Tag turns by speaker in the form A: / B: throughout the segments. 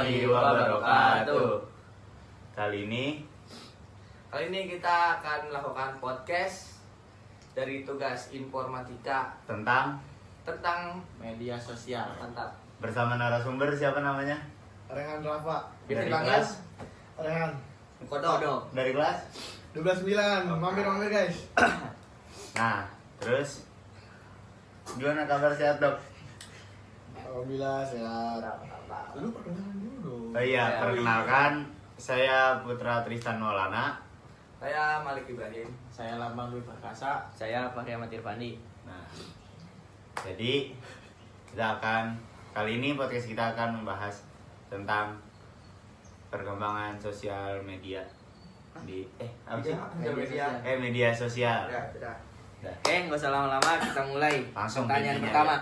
A: warahmatullahi wabarakatuh. Kali ini
B: kita akan melakukan podcast dari tugas informatika
A: tentang
B: media sosial. Mantap.
A: bersama narasumber siapa namanya?
C: Rehan Rafa.
A: Dari
B: Banget.
A: kelas?
C: Rehan.
B: Kodok.
A: Dari kelas?
C: 12-9. Mampir guys.
A: Nah, terus gimana kabar sehat dok?
C: Alhamdulillah sehat. Lu perkenalan dulu.
A: Oh iya, perkenalkan saya Putra Tristan Maulana.
B: Saya Malik Ibrahim.
D: Saya Lambang Dwi Perkasa.
B: Saya Fahri Ahmad Irfandi.
A: Nah, jadi kali ini podcast kita akan membahas tentang perkembangan sosial media di apa sih? Media sosial.
B: Udah.
A: Dah.
B: Oke, nggak usah lama-lama, kita mulai.
A: Langsung
B: Pertanyaan
A: intinya
B: pertama.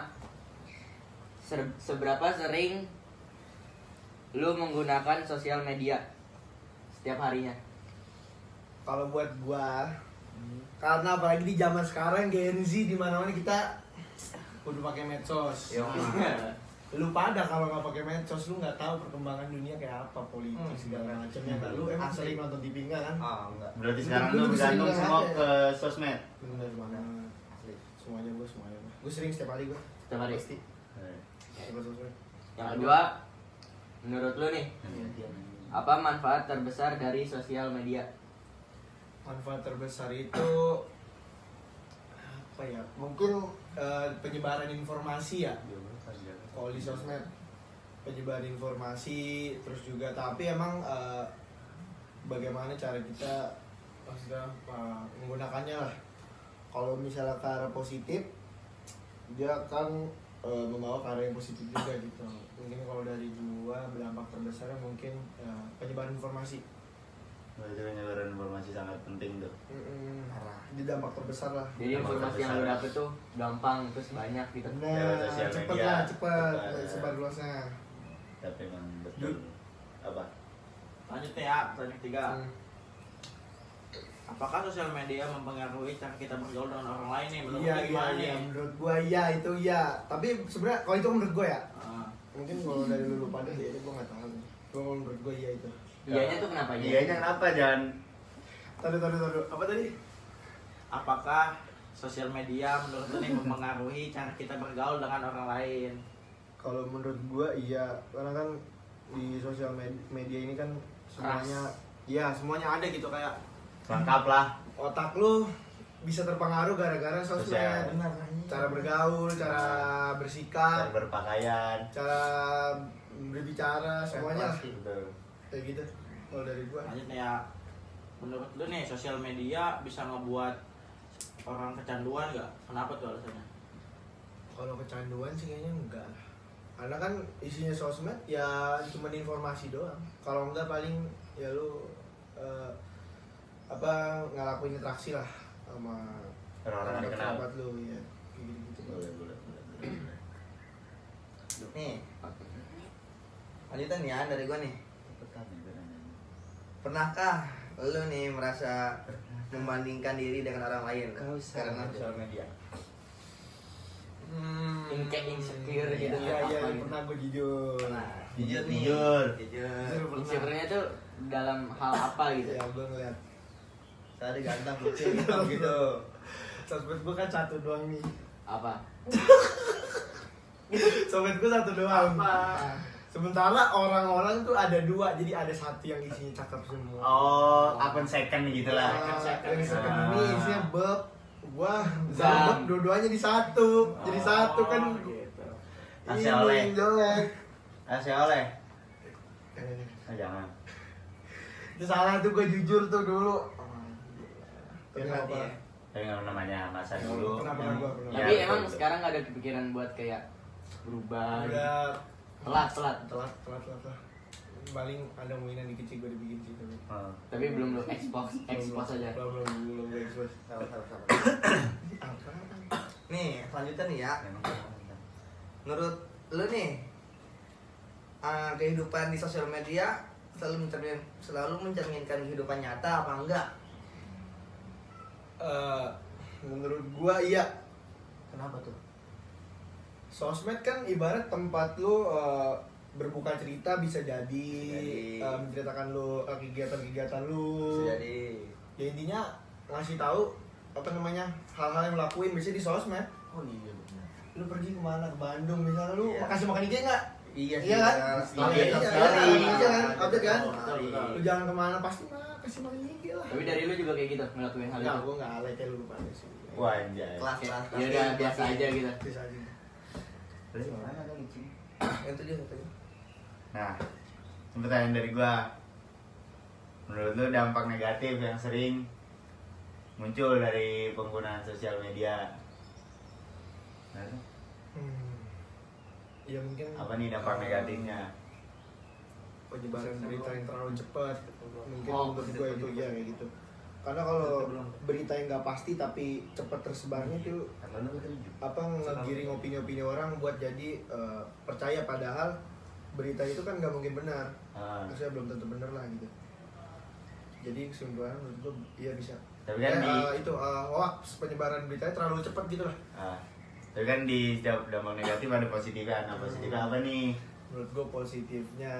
B: Seberapa sering lu menggunakan sosial media setiap harinya?
C: Kalau buat gua, karena apalagi di zaman sekarang Gen Z di mana-mana kita udah pakai medsos. Lu pada kalau nggak pakai medsos lu nggak tahu perkembangan dunia kayak apa, politik segala macamnya. Lu emang sering nonton TV enggak kan?
B: Enggak.
A: Berarti sekarang
C: Dulu
A: tuh bergantung
C: sering
A: semua
C: banget
A: ke sosmed.
C: Bener banget. Semuanya gua. Gua sering setiap hari gua.
B: Setiap hari.
C: Pasti. Coba sosmed.
B: Yang kedua, menurut lu nih, apa manfaat terbesar dari sosial media?
C: Manfaat terbesar itu apa ya? Mungkin penyebaran informasi ya. Kalau di sosmed penyebaran informasi, terus juga tapi emang bagaimana cara kita maksudnya menggunakannya lah. Kalau misalnya ke arah positif, dia akan membawa ke arah yang positif juga gitu. Mungkin kalau dari gua berdampak terbesarnya mungkin penyebaran informasi.
A: Berarti penyebaran informasi sangat penting tuh.
C: Di dampak terbesar lah.
B: Jadi informasi yang lu dapet tuh gampang terus banyak gitu.
A: Lewat sosial
C: Cepet
A: media.
C: lah,
A: Cepet.
C: sebar luasnya.
A: Tapi emang betul. Apa?
D: Lanjut nih ya, pertanyaan 3. Apakah sosial media mempengaruhi cara kita bergaul dengan orang lain nih? Menurut lu gimana nih?
C: Menurut gua iya itu iya. Tapi sebenarnya kalau itu menurut gua ya.
D: Ah,
C: Mungkin kalau dari lu pada sih gua nggak tahu. Kalau menurut gua iya itu.
B: Iyanya tuh kenapa?
A: Iyanya kenapa jangan?
C: Taruh. Apa tadi?
D: apakah sosial media menurut lu nih mempengaruhi cara kita bergaul dengan orang lain?
C: Kalau menurut gua iya, karena kan di sosial media ini kan semuanya iya, semuanya ada gitu kayak
A: Lengkap lah.
C: otak lu bisa terpengaruh gara-gara sosmed.
A: Sosial.
C: Cara bergaul, cara bersikap,
A: Cara berpakaian.
C: cara berbicara, semuanya lah.
A: Betul.
C: Kayak gitu. Kalau dari gua.
D: Lanjut nih ya, menurut lu nih sosial media bisa ngebuat orang kecanduan nggak? Kenapa tuh alasannya?
C: Kalau kecanduan sih kayaknya enggak. Karena kan isinya sosmed ya cuma informasi doang. Kalau enggak paling ya lu ngelakuin interaksi lah sama
A: Orang-orang yang dikenal.
C: sahabat lu ya. Kayak gitu-gitu.
A: Boleh.
E: Nih, lanjutan ya dari gua nih. Pernahkah lu nih merasa membandingkan diri dengan orang lain karena sosial media?
B: Insecure gitu.
C: Iya,
B: apa gitu.
C: pernah gua jujur.
E: Nah, jujur nih.
A: Jujur.
B: Insecure-nya tuh dalam hal apa gitu?
C: Ya gua ngeliat
E: Tadi ganteng lucu gitu.
C: sosmed gua kan satu doang nih.
B: Apa?
C: Sosmed gua satu doang.
B: Apa?
C: Sementara orang-orang tuh ada dua, jadi ada satu yang isinya cakep semua.
A: Oh, akun second gitu lah.
C: Yang second ini isinya beb, gua
B: Zam.
C: sama beb dua-duanya di satu, jadi satu kan.
D: Gitu.
A: Kasih
C: Ini
A: oleh.
C: yang jelek.
A: Kasih oleh. Jangan.
C: Itu salah tuh, gua jujur tuh dulu. Tapi
E: Berat
C: apa?
E: ya.
A: Tapi nggak namanya masa dulu.
C: Pernah gua pernah.
B: Tapi
A: Ya,
B: emang
A: betul.
B: sekarang gak ada kepikiran buat kayak berubah gitu.
C: Udah
B: Telat.
C: telat lah. Paling ada mainan dikit sih gua dibikin sih tapi.
A: Oh.
B: Tapi belum lu expose aja.
C: Belum gua expose.
E: Sabar.
C: Apa?
E: Nih, selanjutnya nih ya.
A: Memang.
E: Menurut lu nih, kehidupan di sosial media selalu mencerminkan kehidupan nyata apa enggak?
C: Menurut gua iya.
E: Kenapa tuh?
C: Sosmed kan ibarat tempat lu berbuka cerita bisa jadi, menceritakan lu kegiatan-kegiatan lu.
E: Bisa jadi.
C: Ya intinya ngasih tahu apa namanya hal-hal yang lu lakuin biasanya di sosmed.
E: Oh iya benar.
C: Lu pergi kemana, ke Bandung misalnya, lu
E: Iya.
C: kasih makan ikan nggak?
E: Iya sih.
C: Iya kan?
E: Update
C: Iya,
E: sekali.
C: iya kan? Update kan?
D: Betul, betul.
C: Lu jangan kemana pasti mah kasih makan ikan lah.
B: Tapi dari lu juga kayak gitu ngelakuin hal
C: Enggak,
B: itu.
C: gua enggak alay kayak lu pada sih.
A: Wah anjay.
E: Kelas.
B: Ya udah biasa aja gitu.
C: Bisa aja.
A: Terus gimana kan Icing?
E: Itu dia katanya.
A: Nah, ini pertanyaan dari gua. Menurut lu dampak negatif yang sering muncul dari penggunaan sosial media? Nah,
C: Ya mungkin
A: apa nih dampak negatifnya?
C: penyebaran berita yang terlalu cepat mungkin
B: Oh,
C: menurut gue itu ya kayak gitu, karena kalau berita yang nggak pasti tapi cepat tersebarnya tuh apa ngegiring opini-opini orang buat jadi percaya, padahal berita itu kan nggak mungkin benar, maksudnya belum tentu benar lah gitu. Jadi kesimpulan menurut gue iya bisa.
A: Tapi kan
C: Itu hoax, penyebaran beritanya terlalu cepat gitu lah.
A: tapi kan di setiap dampak negatif ada positifnya. Nah, positifnya apa nih?
C: Menurut gue positifnya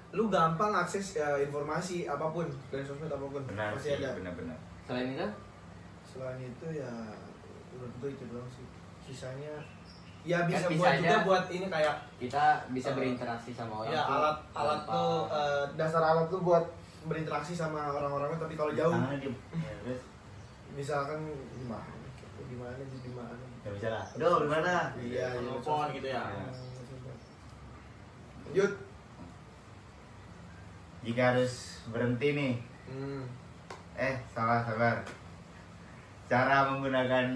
C: lu gampang akses informasi apapun dari sosmed apapun,
A: Benar
C: pasti
A: sih,
C: ada.
A: benar-benar.
B: Selain itu,
C: Selain itu ya menurut gue itu doang sih, sisanya ya bisa,
B: Kan bisa
C: buat
B: aja.
C: juga buat ini kayak
B: kita bisa berinteraksi sama orang.
C: ya
B: tuh
C: alat
B: tanpa-
C: tuh dasar alat tuh buat berinteraksi sama orang-orangnya, tapi kalau jauh
A: Tangannya diem. Ya, terus
C: misalkan gimana
A: nggak bisa lah. Aduh, gimana?
C: iya
D: Telepon gitu ya.
C: lanjut.
A: Jika harus berhenti nih, sabar. Cara menggunakan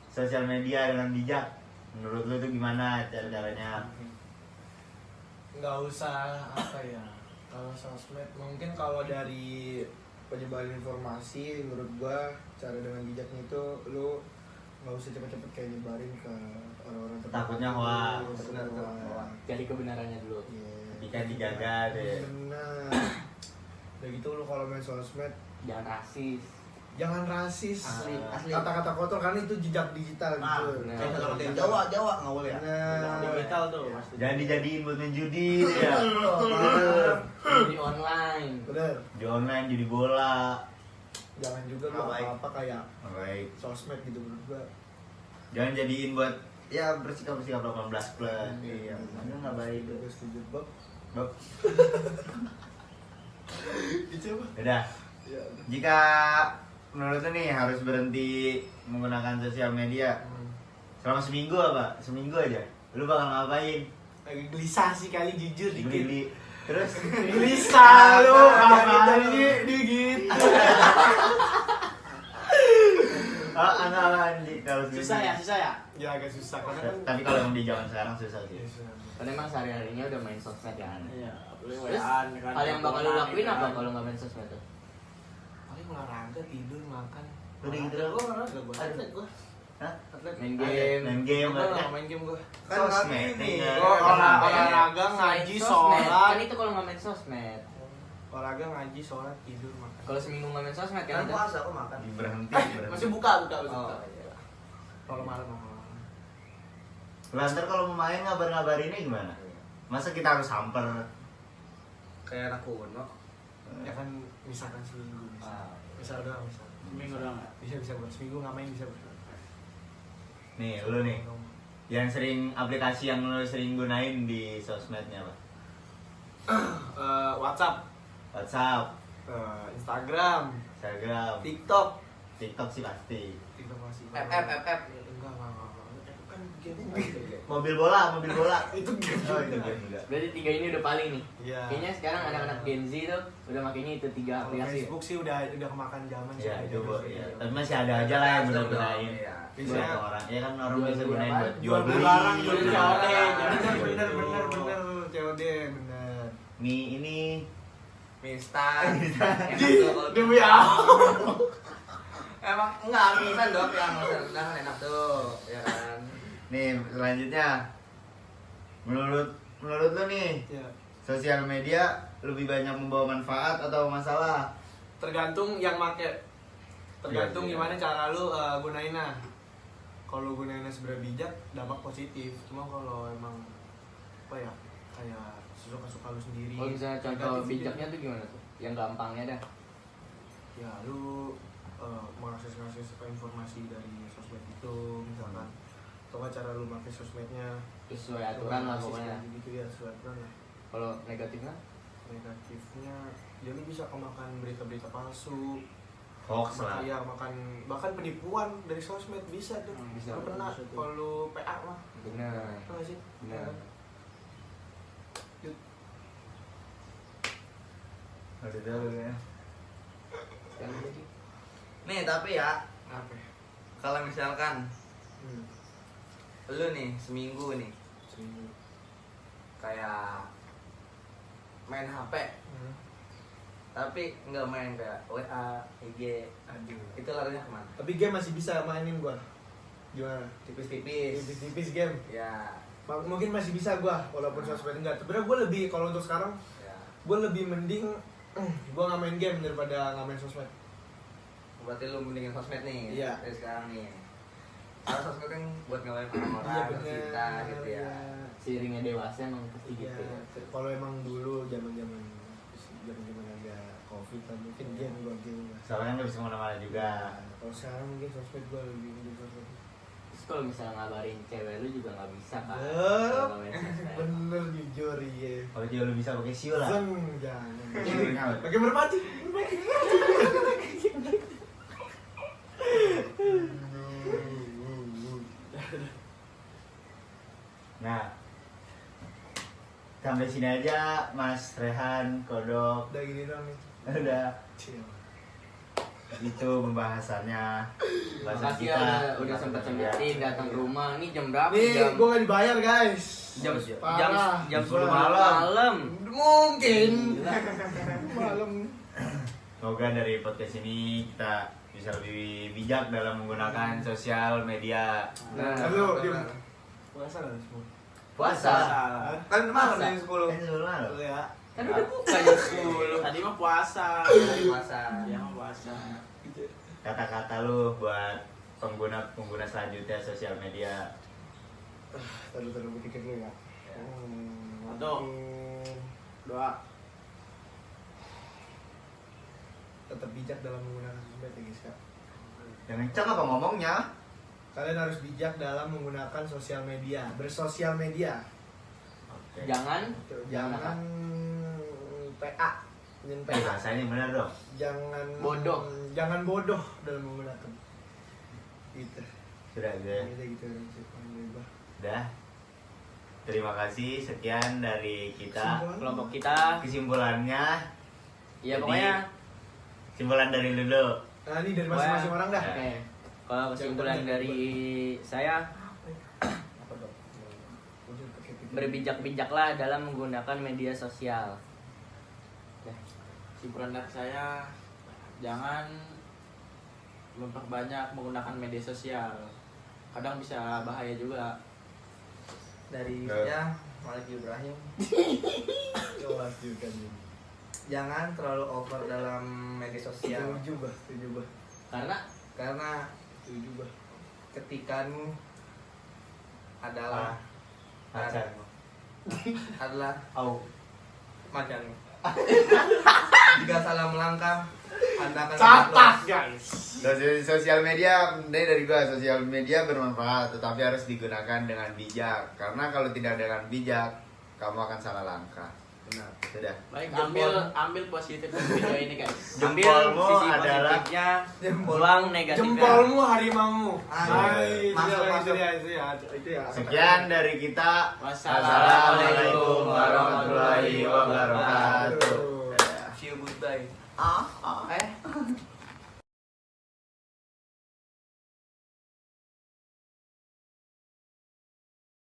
A: sosial media dengan bijak, menurut lu itu gimana caranya?
C: Nggak usah apa ya, kalau sosmed mungkin kalau dari penyebaran informasi menurut gua cara dengan bijaknya itu lu nggak usah cepet-cepet kayak nyebarin ke orang-orang tertentu.
A: Takutnya hoax.
C: Takutnya hoax.
B: Cari kebenarannya dulu.
C: Iya.
A: Jika dijaga deh.
C: Benar. Udah gitu lu kalau main sosmed
B: Jangan rasis.
C: jangan rasis.
E: Asli.
C: Kata-kata kotor kan itu jejak digital
D: Nah,
C: gitu.
B: benar.
E: Kayak kalau yang Jawa nggak boleh ya.
C: Nah,
D: Digital tuh pasti.
A: Jangan dijadiin buat main judi deh ya.
B: Di online.
C: bener.
A: Di online judi bola.
C: Jangan juga lu
E: Nggak baik.
C: apa-apa kayak
A: Baik.
C: sosmed gitu menurut gua.
A: Jangan jadiin buat ya bersikap 18 plus.
C: Iya.
A: Itu nggak baik.
C: Gue setuju, Bob.
A: Bob.
C: Dicoba.
A: Udah.
C: Ya.
A: Jika menurut lu nih harus berhenti menggunakan sosial media selama seminggu apa? Seminggu aja. Lu bakal ngapain?
C: Lagi gelisah sih kali jujur dikit.
A: Beli. Terus
C: Gelisah lu, apa sih gitu.
A: anjing kalau
D: Susah ya.
C: Ya agak susah karena kan
A: Tapi kalau yang di zaman sekarang susah sih.
B: Karena emang sehari-harinya udah main sosmed kan.
D: Iya, apalagi
B: Terus
D: WA-an kan.
B: hal yang bakal lu
D: teleponan,
B: lakuin
D: gitu
B: apa
D: kan.
B: kalau nggak main sosmed tuh?
C: paling olahraga, tidur, makan.
A: Udah gitu
C: Olahraga,
A: doang?
C: gua olahraga, gua atlet gua.
A: Hah?
C: Atlet.
B: Main game.
A: Main game
C: Enggak
A: ya.
C: lah, main game gua.
E: Kan
A: Sosmed,
E: ini.
A: iya.
C: Gua
A: Selain
C: olahraga,
B: Selain
C: ngaji,
B: sosmed,
C: sholat.
B: kan itu kalau nggak main sosmed.
C: Olahraga, ngaji, sholat, tidur, makan.
B: Kalau seminggu nggak main sosmed
E: Kan
B: kan itu.
E: puasa aku makan.
A: Berhenti.
C: Masih buka.
B: Oh, iya.
C: Kalau malam.
A: Lantar kalau mau main ngabar-ngabarinnya gimana? Masa kita harus samper?
E: Kayak anak kuno.
C: Ya kan misalkan seminggu bisa. Misal doang, misal.
D: Seminggu doang nggak?
C: Bisa buat seminggu nggak main bisa.
A: Nih, lu nih. Yang sering aplikasi yang lu sering gunain di sosmednya apa?
C: WhatsApp,
A: WhatsApp,
C: Instagram,
A: Instagram,
C: TikTok.
A: TikTok sih pasti.
C: TikTok masih.
E: FF.
C: Enggak. Itu kan game.
A: Mobil bola.
C: Itu game.
A: Oh, itu game juga.
B: Berarti tiga ini udah paling nih.
C: Iya.
B: Kayaknya sekarang anak-anak Gen Z tuh udah makainya itu tiga
C: Kalau
B: aplikasi.
C: Facebook sih udah kemakan zaman sih.
A: Ya,
C: kayak
A: itu
C: gitu
A: Bu.
C: sih.
A: Ya. Tapi masih ada aja lah yang benar-benain.
E: Iya.
C: Biasanya
A: Orang. Ya kan orang
B: jual
A: bisa
B: beli
A: gunain
B: apaan?
A: buat
C: jual beli
A: beli.
C: barang, jual beli
A: Iya.
C: COD.
A: Iya.
C: Bener COD bener.
A: Mie ini
E: Instan.
C: Demi Allah.
E: Emang enggak instan dong yang rendang enak tuh, ya kan.
A: nih selanjutnya menurut lu nih
C: Ya.
A: sosial media lebih banyak membawa manfaat atau masalah?
C: Tergantung yang make. Tergantung
A: Iya.
C: gimana cara lu gunainnya. Kalau gunainnya sebenarnya bijak, dampak positif. Cuma kalau emang apa ya, kayak sesuka-suka lu sendiri.
B: Kalau misalnya contoh
C: Negatif
B: bijaknya tuh gimana tuh? Yang gampangnya dah.
C: ya lu mengakses informasi dari sosmed itu misalkan, atau nggak cara lu pakai sosmednya
B: Sesuai aturan lah pokoknya.
C: gitu ya, sesuai aturan lah.
B: Kalau negatifnya?
C: Negatifnya ya lu bisa kemakan berita-berita palsu,
A: Hoax lah.
C: ya makan bahkan penipuan dari sosmed bisa tuh.
B: Bisa.
C: Lu pernah
D: Bisa tuh.
C: kalau lu PA mah
B: Benar.
C: pernah nggak sih?
B: Benar.
A: Udah tahu ya.
B: Kan jadi
E: Nih tapi ya,
C: Apa ya?
E: kalau misalkan
C: Hmm.
E: lu nih seminggu nih
C: Seminggu.
E: kayak main HP
C: Hmm.
E: tapi nggak main kayak WA, IG,
C: Aduh.
E: itu larinya kemana?
C: Tapi game masih bisa mainin gua. Gimana?
E: Tipis-tipis.
C: Tipis-tipis game.
E: Ya,
C: Mungkin masih bisa gua walaupun sosmed enggak. Sebenarnya gua lebih kalau untuk sekarang
E: ya.
C: gua lebih mending gua nggak main game daripada nggak main sosmed.
E: Berarti lu mendingin sosmed nih.
C: Iya.
E: Dari sekarang nih. Karena sosmed kan buat ngelain
C: Iya,
E: orang-orang,
C: bener.
E: kita gitu ya.
B: seiringnya dewasa emang pasti
C: Iya.
B: gitu ya.
C: Kalau emang dulu zaman-zaman ada Covid kan mungkin game gua game lah.
A: Soalnya nggak bisa kemana-mana juga.
C: Kalau sekarang mungkin sosmed gua lebih mending sosmed.
B: Terus kalau misalnya ngabarin cewek lu juga nggak bisa kan?
C: Bener.
B: Kalau main sosmed.
C: Bener jujur iya.
A: Kalau dia lu bisa pakai siu lah.
C: Zeng, jangan.
A: Siunya apa?
C: Pakai merpati.
A: Nah, sampai sini aja Mas Rehan, Kodok.
C: Udah gini dong nih.
A: Udah
C: Cil.
A: itu pembahasannya. Bahasan
B: Makasih ya udah sempat sempetin datang ke rumah. Ini jam berapa?
C: Nih,
B: Jam
C: gua gak dibayar guys.
B: jam
C: Parah.
B: jam 10
A: Malam.
B: malam.
C: Mungkin. Malam.
A: Semoga dari podcast ini kita bisa lebih bijak dalam menggunakan sosial media.
B: Nah,
C: Halo,
E: bener.
C: diam. Puasa nggak semua?
B: Puasa.
E: Kan malam
B: Puasa.
E: jam 10.
A: Kan sebelum malam.
C: Betul ya.
B: Kan udah buka jam 10.
D: Tadi mah puasa.
E: Hari puasa.
D: Ya mah puasa.
A: Kata-kata lu buat pengguna selanjutnya sosial media.
C: Taruh gue pikir dulu ya.
D: Satu. Doa.
C: Tetap bijak dalam menggunakan sosmed ya guys kak.
A: Jangan cek apa ngomongnya.
C: Kalian harus bijak dalam menggunakan sosial media, bersosial media.
B: Jangan
C: Jangan PA, jangan
A: Eh,
C: PA.
A: bahasanya benar dong.
C: Jangan
B: Bodoh.
C: Jangan bodoh dalam menggunakan. Gitu.
A: Sudah gitu ya.
C: Gitu gua.
A: Udah. Terima kasih, sekian dari kita.
B: kelompok kita.
A: Kesimpulannya,
B: Ya
A: Jadi-
B: pokoknya
A: kesimpulan dari Lulu.
C: Nah, ini dari masing-masing orang dah.
B: Oke. Kalau kesimpulan dari saya,
C: Apa dong?
B: berbijak-bijaklah dalam menggunakan media sosial.
D: Kesimpulan dari saya, jangan memperbanyak menggunakan media sosial. Kadang bisa bahaya juga.
E: Dari
A: Ya.
E: saya Malik Ibrahim.
C: Jelas juga nih.
E: Jangan terlalu over dalam media sosial
C: Setuju bah.
E: karena
C: Setuju bah.
E: ketikamu adalah
A: Pacar.
E: adalah
A: Au.
E: macan. Jika salah melangkah, Anda akan
C: Catat guys.
A: Sosial media, dari gua, sosial media bermanfaat, tetapi harus digunakan dengan bijak. Karena kalau tidak dengan bijak, kamu akan salah langkah.
E: Benar.
A: Sudah.
D: Baik,
B: Jempol.
D: ambil positif dari video ini guys.
B: Ambil
A: Jempolmu
B: sisi
A: adalah-
B: positifnya,
E: Jempol.
B: buang negatifnya.
C: Jempolmu harimaumu.
E: Masuk, masuk.
C: Itu ya.
A: Sekian dari kita.
D: Wassalamualaikum
A: Wassalamualaikum warahmatullahi wabarakatuh.
E: See you, goodbye.
A: Ah.